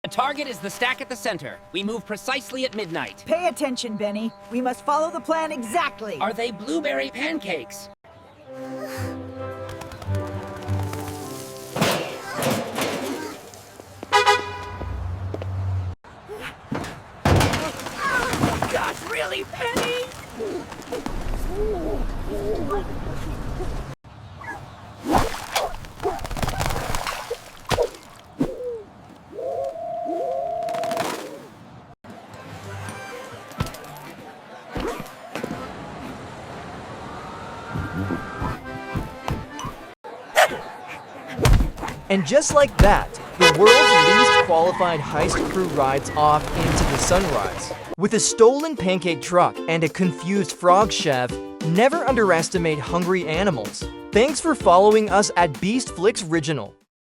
The target is the stack at the center. We move precisely at midnight. Pay attention, Benny. We must follow the plan exactly. Are they blueberry pancakes? Gosh, really, Penny? And just like that, the world's least qualified heist crew rides off into the sunrise. With a stolen pancake truck and a confused frog chef, never underestimate hungry animals. Thanks for following us at Beast Flix Original.